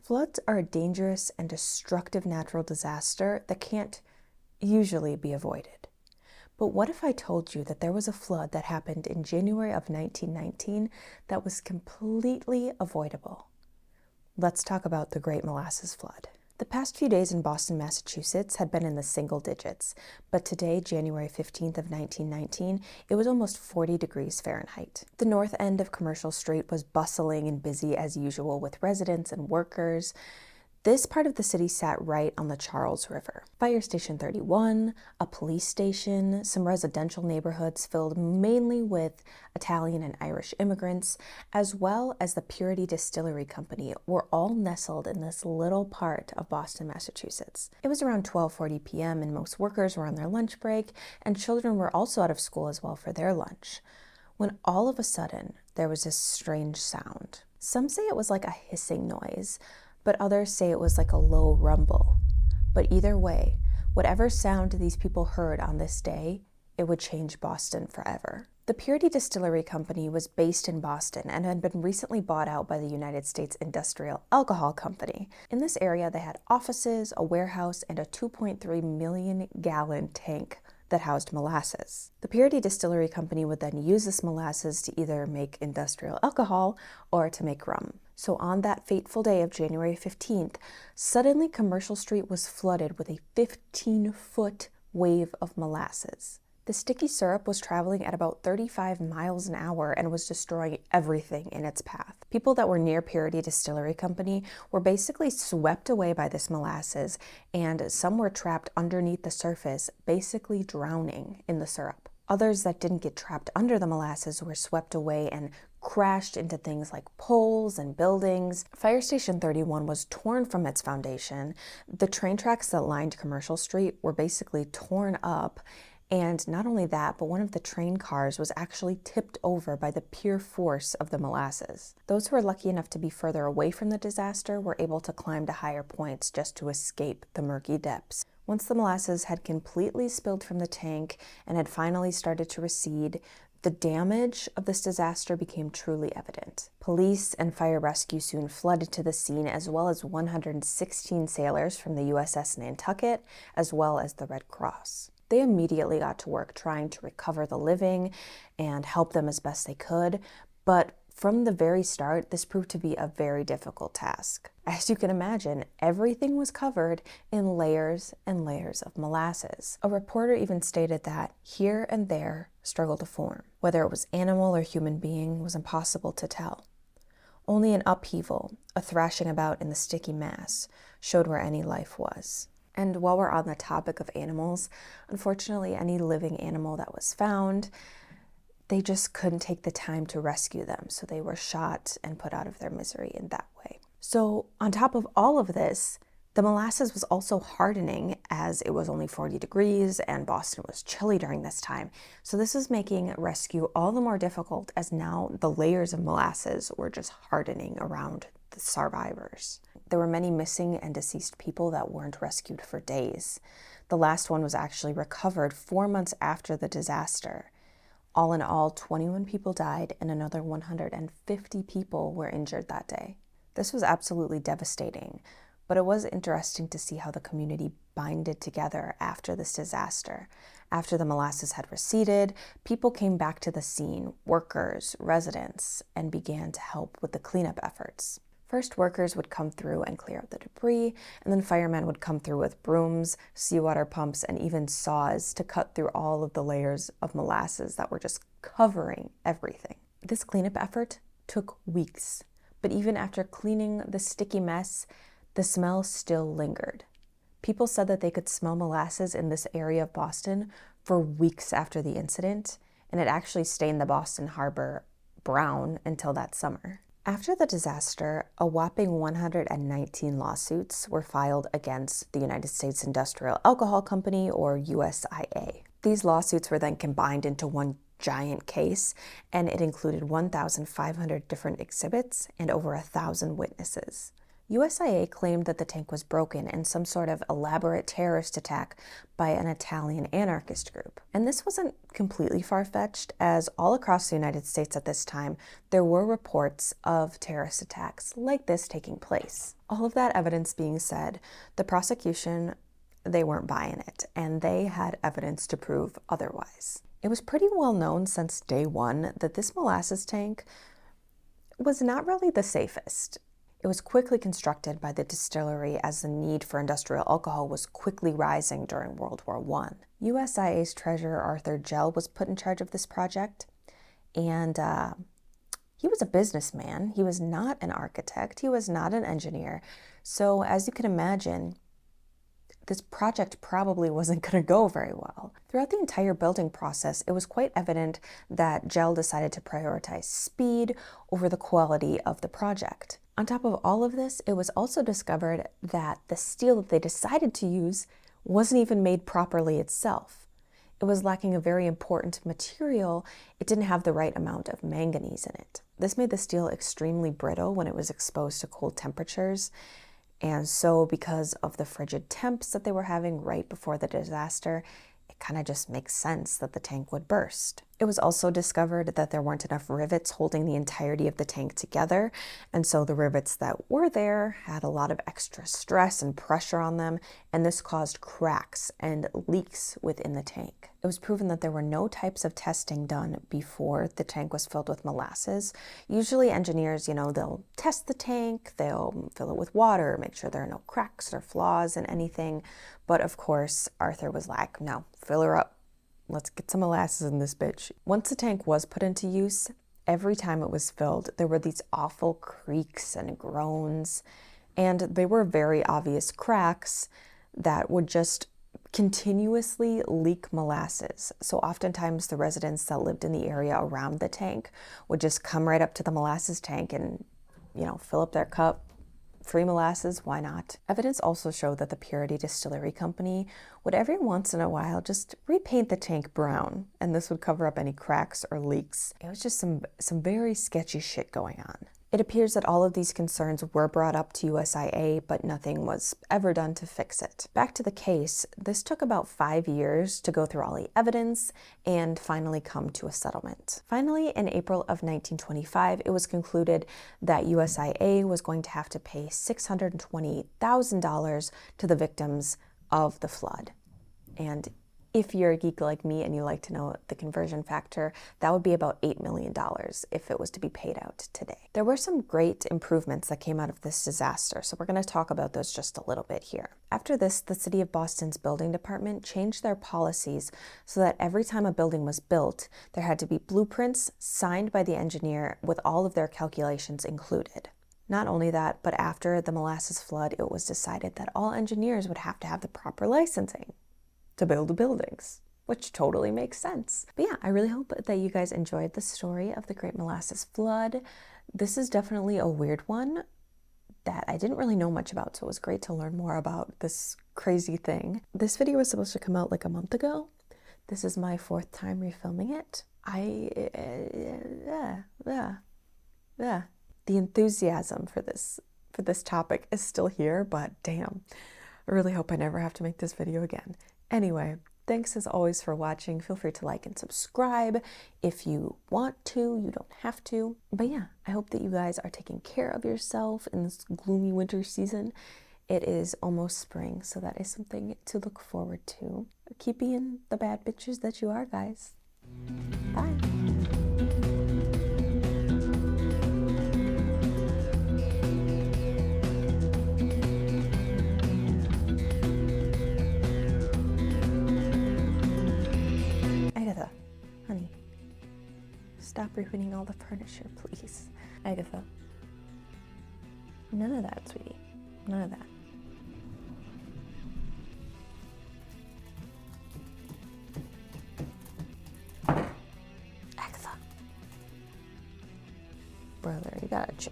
Floods are a dangerous and destructive natural disaster that can't usually be avoided. But what if I told you that there was a flood that happened in January of 1919 that was completely avoidable? Let's talk about the Great Molasses Flood. The past few days in Boston, Massachusetts had been in the single digits, but today, January 15th of 1919, it was almost 40 degrees Fahrenheit. The north end of Commercial Street was bustling and busy as usual with residents and workers. This part of the city sat right on the Charles River. Fire Station 31, a police station, some residential neighborhoods filled mainly with Italian and Irish immigrants, as well as the Purity Distillery Company were all nestled in this little part of Boston, Massachusetts. It was around 12:40 p.m. and most workers were on their lunch break, and children were also out of school as well for their lunch, when all of a sudden there was this strange sound. Some say it was like a hissing noise, but others say it was like a low rumble. But either way, whatever sound these people heard on this day, it would change Boston forever. The Purity Distillery Company was based in Boston and had been recently bought out by the United States Industrial Alcohol Company. In this area, they had offices, a warehouse, and a 2.3 million gallon tank that housed molasses. The Purity Distillery Company would then use this molasses to either make industrial alcohol or to make rum. So on that fateful day of January 15th, suddenly Commercial Street was flooded with a 15-foot wave of molasses. The sticky syrup was traveling at about 35 miles an hour and was destroying everything in its path. People that were near Purity Distillery Company were basically swept away by this molasses, and some were trapped underneath the surface, basically drowning in the syrup. Others that didn't get trapped under the molasses were swept away and crashed into things like poles and buildings. Fire Station 31 was torn from its foundation. The train tracks that lined Commercial Street were basically torn up. And not only that, but one of the train cars was actually tipped over by the pure force of the molasses. Those who were lucky enough to be further away from the disaster were able to climb to higher points just to escape the murky depths. Once the molasses had completely spilled from the tank and had finally started to recede, the damage of this disaster became truly evident. Police and fire rescue soon flooded to the scene, as well as 116 sailors from the USS Nantucket, as well as the Red Cross. They immediately got to work trying to recover the living and help them as best they could, but from the very start, this proved to be a very difficult task. As you can imagine, everything was covered in layers and layers of molasses. A reporter even stated that here and there struggled to form. Whether it was animal or human being was impossible to tell. Only an upheaval, a thrashing about in the sticky mass, showed where any life was. And while we're on the topic of animals, unfortunately, any living animal that was found, they just couldn't take the time to rescue them, so they were shot and put out of their misery in that way. So on top of all of this, the molasses was also hardening, as it was only 40 degrees and Boston was chilly during this time. So this was making rescue all the more difficult, as now the layers of molasses were just hardening around the survivors. There were many missing and deceased people that weren't rescued for days. The last one was actually recovered 4 months after the disaster. All in all, 21 people died and another 150 people were injured that day. This was absolutely devastating, but it was interesting to see how the community binded together after this disaster. After the molasses had receded, people came back to the scene, workers, residents, and began to help with the cleanup efforts. First, workers would come through and clear out the debris, and then firemen would come through with brooms, seawater pumps, and even saws to cut through all of the layers of molasses that were just covering everything. This cleanup effort took weeks, but even after cleaning the sticky mess, the smell still lingered. People said that they could smell molasses in this area of Boston for weeks after the incident, and it actually stained the Boston Harbor brown until that summer. After the disaster, a whopping 119 lawsuits were filed against the United States Industrial Alcohol Company, or USIA. These lawsuits were then combined into one giant case, and it included 1,500 different exhibits and over 1,000 witnesses. USIA claimed that the tank was broken in some sort of elaborate terrorist attack by an Italian anarchist group. And this wasn't completely far-fetched, as all across the United States at this time, there were reports of terrorist attacks like this taking place. All of that evidence being said, the prosecution, they weren't buying it, and they had evidence to prove otherwise. It was pretty well known since day one that this molasses tank was not really the safest. It was quickly constructed by the distillery as the need for industrial alcohol was quickly rising during World War I. USIA's treasurer Arthur Gell was put in charge of this project, and he was a businessman. He was not an architect. He was not an engineer. So as you can imagine, this project probably wasn't going to go very well. Throughout the entire building process, it was quite evident that Gell decided to prioritize speed over the quality of the project. On top of all of this, it was also discovered that the steel that they decided to use wasn't even made properly itself. It was lacking a very important material. It didn't have the right amount of manganese in it. This made the steel extremely brittle when it was exposed to cold temperatures. And so because of the frigid temps that they were having right before the disaster, it kind of just makes sense that the tank would burst. It was also discovered that there weren't enough rivets holding the entirety of the tank together, and so the rivets that were there had a lot of extra stress and pressure on them, and this caused cracks and leaks within the tank. It was proven that there were no types of testing done before the tank was filled with molasses. Usually engineers, they'll test the tank, they'll fill it with water, make sure there are no cracks or flaws in anything, but of course Arthur was like, no, fill her up. Let's get some molasses in this bitch. Once the tank was put into use, every time it was filled, there were these awful creaks and groans, and they were very obvious cracks that would just continuously leak molasses. So oftentimes the residents that lived in the area around the tank would just come right up to the molasses tank and, fill up their cup. Free molasses, why not? Evidence also showed that the Purity Distillery Company would every once in a while just repaint the tank brown, and this would cover up any cracks or leaks. It was just some very sketchy shit going on. It appears that all of these concerns were brought up to USIA, but nothing was ever done to fix it. Back to the case, this took about 5 years to go through all the evidence and finally come to a settlement. Finally, in April of 1925, it was concluded that USIA was going to have to pay $628,000 to the victims of the flood. And if you're a geek like me and you like to know the conversion factor, that would be about $8 million if it was to be paid out today. There were some great improvements that came out of this disaster, so we're going to talk about those just a little bit here. After this, the City of Boston's building department changed their policies so that every time a building was built, there had to be blueprints signed by the engineer with all of their calculations included. Not only that, but after the molasses flood, it was decided that all engineers would have to have the proper licensing to build buildings, which totally makes sense. But yeah, I really hope that you guys enjoyed the story of the Great Molasses Flood. This is definitely a weird one that I didn't really know much about, so it was great to learn more about this crazy thing. This video was supposed to come out like a month ago. This is my 4th time refilming it. The enthusiasm for this topic is still here, but damn, I really hope I never have to make this video again. Anyway, thanks as always for watching. Feel free to like and subscribe if you want to. You don't have to. But yeah, I hope that you guys are taking care of yourself in this gloomy winter season. It is almost spring, so that is something to look forward to. Keep being the bad bitches that you are, guys. Bye. Honey, stop ruining all the furniture, please. Agatha. None of that, sweetie. None of that. Agatha. Brother, you gotta chill.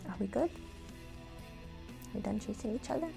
Are we good? Are we done chasing each other?